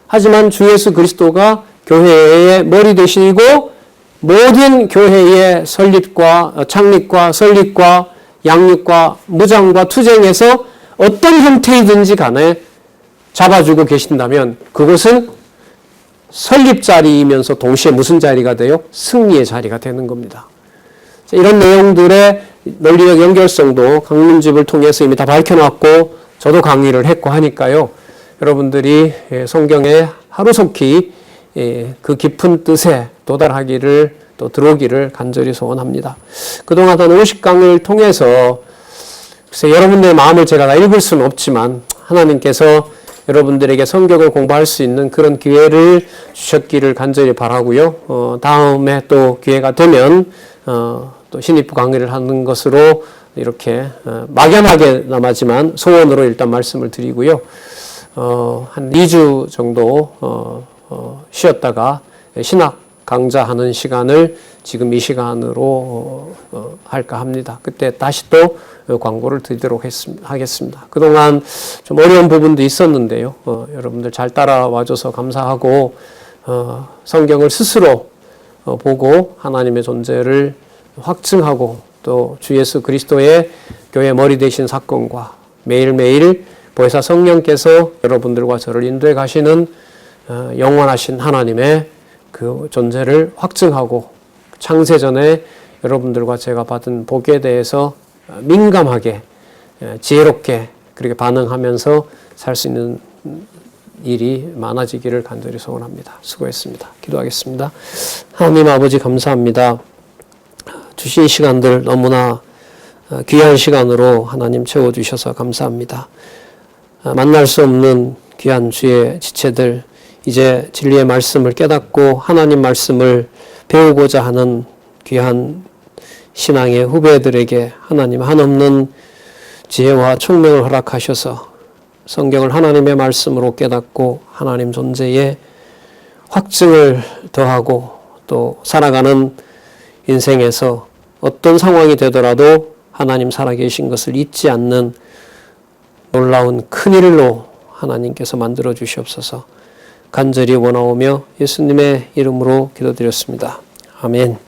하지만 주 예수 그리스도가 교회의 머리 되시고 모든 교회의 설립과 창립과 설립과 양육과 무장과 투쟁에서 어떤 형태이든지 간에 잡아주고 계신다면 그것은 설립 자리이면서 동시에 무슨 자리가 돼요? 승리의 자리가 되는 겁니다. 이런 내용들의 논리적 연결성도 강론집을 통해서 이미 다 밝혀놨고 저도 강의를 했고 하니까요. 여러분들이 성경에 하루속히 그 깊은 뜻에 도달하기를 또 들어오기를 간절히 소원합니다. 그동안 한 50강을 통해서 글쎄 여러분들의 마음을 제가 다 읽을 수는 없지만 하나님께서 여러분들에게 성경을 공부할 수 있는 그런 기회를 주셨기를 간절히 바라고요. 다음에 또 기회가 되면 또 신입부 강의를 하는 것으로 이렇게 막연하게나마지만 소원으로 일단 말씀을 드리고요. 한 2주 정도 쉬었다가 신학 강좌하는 시간을 지금 이 시간으로 할까 합니다. 그때 다시 또 광고를 드리도록 하겠습니다. 그동안 좀 어려운 부분도 있었는데요. 여러분들 잘 따라와줘서 감사하고 성경을 스스로 보고 하나님의 존재를 확증하고 또 주 예수 그리스도의 교회 머리 되신 사건과 매일매일 보혜사 성령께서 여러분들과 저를 인도해 가시는 영원하신 하나님의 그 존재를 확증하고 창세전에 여러분들과 제가 받은 복에 대해서 민감하게 지혜롭게 그렇게 반응하면서 살 수 있는 일이 많아지기를 간절히 소원합니다. 수고했습니다. 기도하겠습니다. 하나님 아버지 감사합니다. 주신 시간들 너무나 귀한 시간으로 하나님 채워주셔서 감사합니다. 만날 수 없는 귀한 주의 지체들 이제 진리의 말씀을 깨닫고 하나님 말씀을 배우고자 하는 귀한 신앙의 후배들에게 하나님 한없는 지혜와 총명을 허락하셔서 성경을 하나님의 말씀으로 깨닫고 하나님 존재의 확증을 더하고 또 살아가는 인생에서 어떤 상황이 되더라도 하나님 살아계신 것을 잊지 않는 놀라운 큰일로 하나님께서 만들어 주시옵소서. 간절히 원하오며 예수님의 이름으로 기도드렸습니다. 아멘.